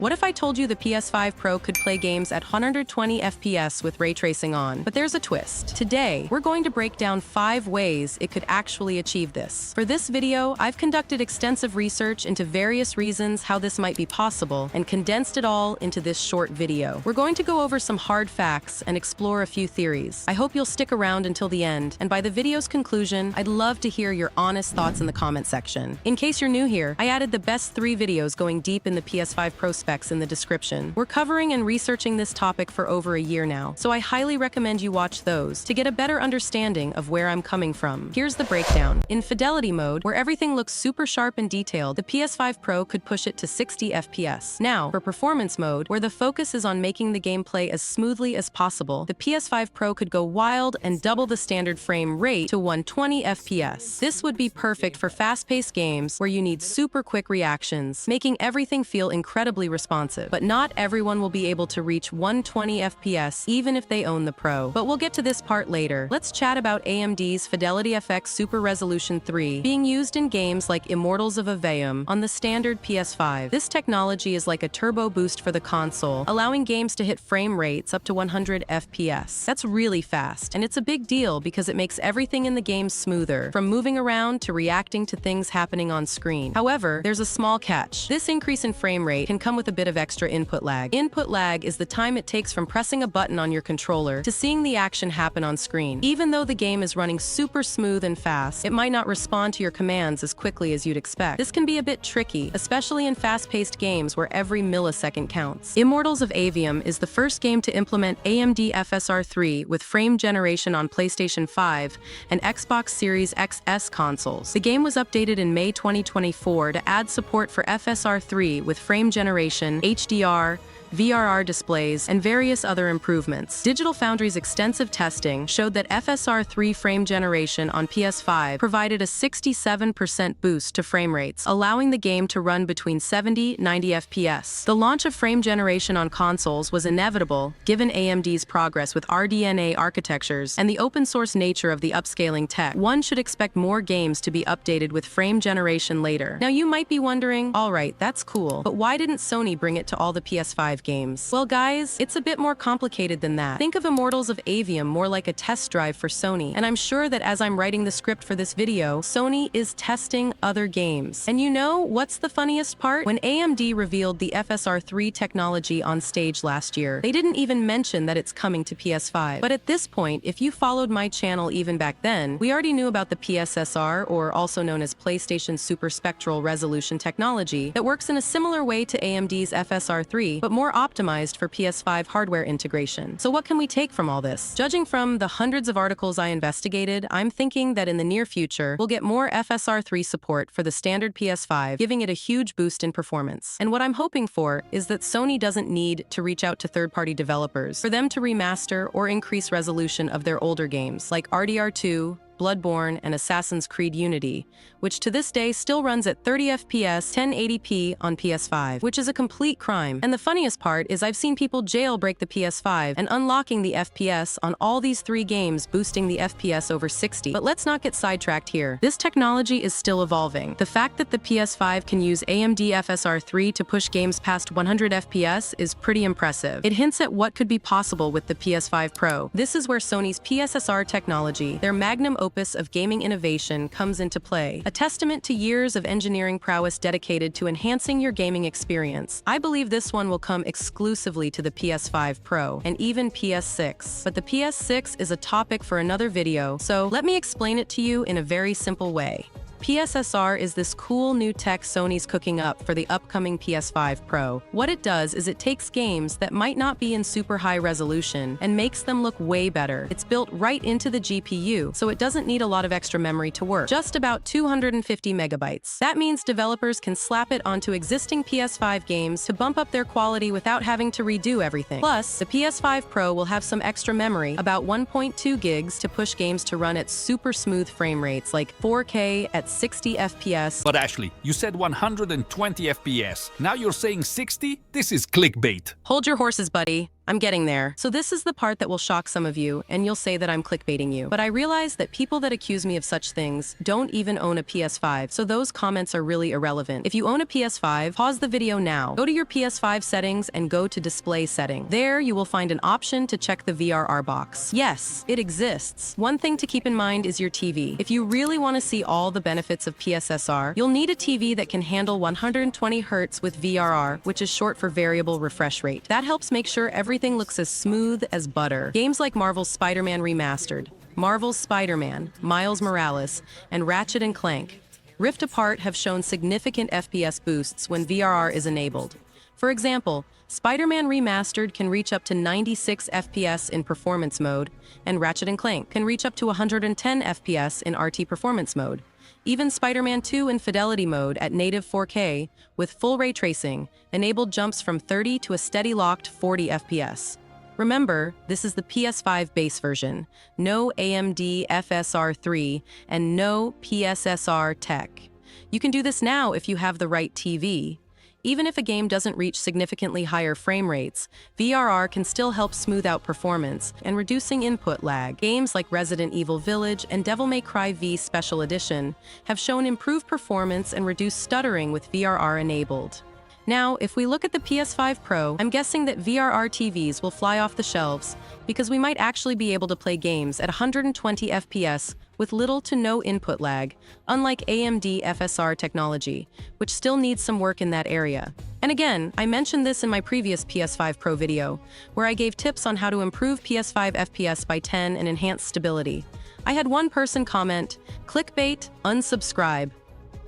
What if I told you the PS5 Pro could play games at 120 FPS with ray tracing on? But there's a twist. Today, we're going to break down 5 ways it could actually achieve this. For this video, I've conducted extensive research into various reasons how this might be possible and condensed it all into this short video. We're going to go over some hard facts and explore a few theories. I hope you'll stick around until the end, and by the video's conclusion, I'd love to hear your honest thoughts in the comment section. In case you're new here, I added the best 3 videos going deep in the PS5 Pro Specs in the description. We're covering and researching this topic for over a year now, so I highly recommend you watch those to get a better understanding of where I'm coming from. Here's the breakdown. In fidelity mode, where everything looks super sharp and detailed, the PS5 Pro could push it to 60 FPS. Now, for performance mode, where the focus is on making the game play as smoothly as possible, the PS5 Pro could go wild and double the standard frame rate to 120 FPS. This would be perfect for fast-paced games where you need super quick reactions, making everything feel incredibly responsive. But not everyone will be able to reach 120 FPS even if they own the Pro. But we'll get to this part later. Let's chat about AMD's Fidelity FX Super Resolution 3 being used in games like Immortals of Aveum on the standard PS5. This technology is like a turbo boost for the console, allowing games to hit frame rates up to 100 FPS. That's really fast, and it's a big deal because it makes everything in the game smoother, from moving around to reacting to things happening on screen. However, there's a small catch. This increase in frame rate can come with a bit of extra input lag. Input lag is the time it takes from pressing a button on your controller to seeing the action happen on screen. Even though the game is running super smooth and fast, it might not respond to your commands as quickly as you'd expect. This can be a bit tricky, especially in fast-paced games where every millisecond counts. Immortals of Aveum is the first game to implement AMD FSR 3 with frame generation on PlayStation 5 and Xbox Series XS consoles. The game was updated in May 2024 to add support for FSR 3 with frame generation, HDR, VRR displays, and various other improvements. Digital Foundry's extensive testing showed that FSR 3 frame generation on PS5 provided a 67% boost to frame rates, allowing the game to run between 70–90 FPS. The launch of frame generation on consoles was inevitable given AMD's progress with RDNA architectures and the open-source nature of the upscaling tech. One should expect more games to be updated with frame generation later. Now you might be wondering, alright, that's cool, but why didn't Sony bring it to all the PS5 games? Well guys, it's a bit more complicated than that. Think of Immortals of Aveum more like a test drive for Sony, and I'm sure that as I'm writing the script for this video, Sony is testing other games. And you know what's the funniest part? When AMD revealed the FSR 3 technology on stage last year, they didn't even mention that it's coming to PS5. But at this point, if you followed my channel even back then, we already knew about the PSSR, or also known as PlayStation Super Spectral Resolution technology, that works in a similar way to AMD's FSR 3, but more optimized for PS5 hardware integration. So what can we take from all this? Judging from the hundreds of articles I investigated, I'm thinking that in the near future, we'll get more FSR 3 support for the standard PS5, giving it a huge boost in performance. And what I'm hoping for is that Sony doesn't need to reach out to third-party developers for them to remaster or increase resolution of their older games, like RDR2, Bloodborne, and Assassin's Creed Unity, which to this day still runs at 30 FPS 1080p on PS5, which is a complete crime. And the funniest part is I've seen people jailbreak the PS5 and unlocking the FPS on all these 3 games, boosting the FPS over 60. But let's not get sidetracked here. This technology is still evolving. The fact that the PS5 can use AMD FSR 3 to push games past 100 FPS is pretty impressive. It hints at what could be possible with the PS5 Pro. This is where Sony's PSSR technology, their magnum opus of gaming innovation, comes into play. A testament to years of engineering prowess dedicated to enhancing your gaming experience. I believe this one will come exclusively to the PS5 Pro and even PS6. But the PS6 is a topic for another video, so let me explain it to you in a very simple way. PSSR is this cool new tech Sony's cooking up for the upcoming PS5 Pro. What it does is it takes games that might not be in super high resolution and makes them look way better. It's built right into the GPU, so it doesn't need a lot of extra memory to work. Just about 250 megabytes. That means developers can slap it onto existing PS5 games to bump up their quality without having to redo everything. Plus, the PS5 Pro will have some extra memory, about 1.2 gigs, to push games to run at super smooth frame rates like 4K at 60 FPS. But Ashley, you said 120 FPS. Now you're saying 60? This is clickbait. Hold your horses, buddy. I'm getting there. So this is the part that will shock some of you, and you'll say that I'm clickbaiting you. But I realize that people that accuse me of such things don't even own a PS5, so those comments are really irrelevant. If you own a PS5, pause the video now. Go to your PS5 settings and go to display setting. There, you will find an option to check the VRR box. Yes, it exists. One thing to keep in mind is your TV. If you really want to see all the benefits of PSSR, you'll need a TV that can handle 120 Hz with VRR, which is short for variable refresh rate. That helps make sure everything looks as smooth as butter. Games like Marvel's Spider-Man Remastered, Marvel's Spider-Man, Miles Morales, and Ratchet & Clank Rift Apart have shown significant FPS boosts when VRR is enabled. For example, Spider-Man Remastered can reach up to 96 FPS in performance mode, and Ratchet & Clank can reach up to 110 FPS in RT performance mode. Even Spider-Man 2 in Fidelity mode at native 4K with full ray tracing enabled jumps from 30 to a steady locked 40 FPS. Remember, this is the PS5 base version, no AMD FSR 3, and no PSSR tech. You can do this now if you have the right TV. Even if a game doesn't reach significantly higher frame rates, VRR can still help smooth out performance and reducing input lag. Games like Resident Evil Village and Devil May Cry V Special Edition have shown improved performance and reduced stuttering with VRR enabled. Now, if we look at the PS5 Pro, I'm guessing that VRR TVs will fly off the shelves because we might actually be able to play games at 120 FPS with little to no input lag, unlike AMD FSR technology, which still needs some work in that area. And again, I mentioned this in my previous PS5 Pro video, where I gave tips on how to improve PS5 FPS by 10 and enhance stability. I had one person comment, "Clickbait, unsubscribe."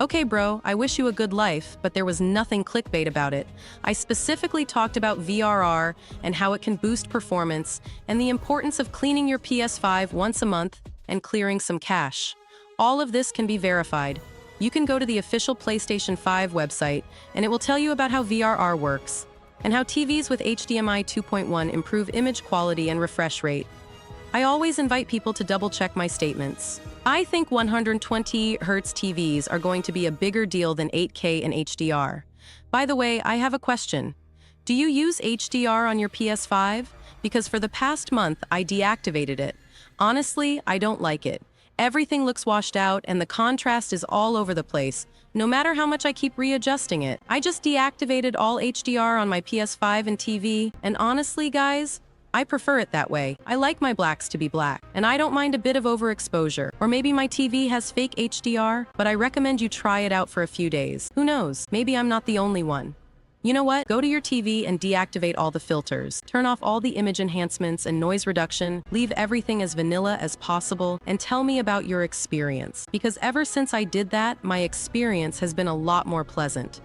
Okay bro, I wish you a good life, but there was nothing clickbait about it. I specifically talked about VRR and how it can boost performance, and the importance of cleaning your PS5 once a month and clearing some cache. All of this can be verified. You can go to the official PlayStation 5 website, and it will tell you about how VRR works, and how TVs with HDMI 2.1 improve image quality and refresh rate. I always invite people to double-check my statements. I think 120 Hz TVs are going to be a bigger deal than 8K and HDR. By the way, I have a question. Do you use HDR on your PS5? Because for the past month, I deactivated it. Honestly, I don't like it. Everything looks washed out and the contrast is all over the place, no matter how much I keep readjusting it. I just deactivated all HDR on my PS5 and TV, and honestly, guys, I prefer it that way. I like my blacks to be black, and I don't mind a bit of overexposure. Or maybe my TV has fake HDR, but I recommend you try it out for a few days. Who knows? Maybe I'm not the only one. You know what? Go to your TV and deactivate all the filters. Turn off all the image enhancements and noise reduction. Leave everything as vanilla as possible, and tell me about your experience. Because ever since I did that, my experience has been a lot more pleasant.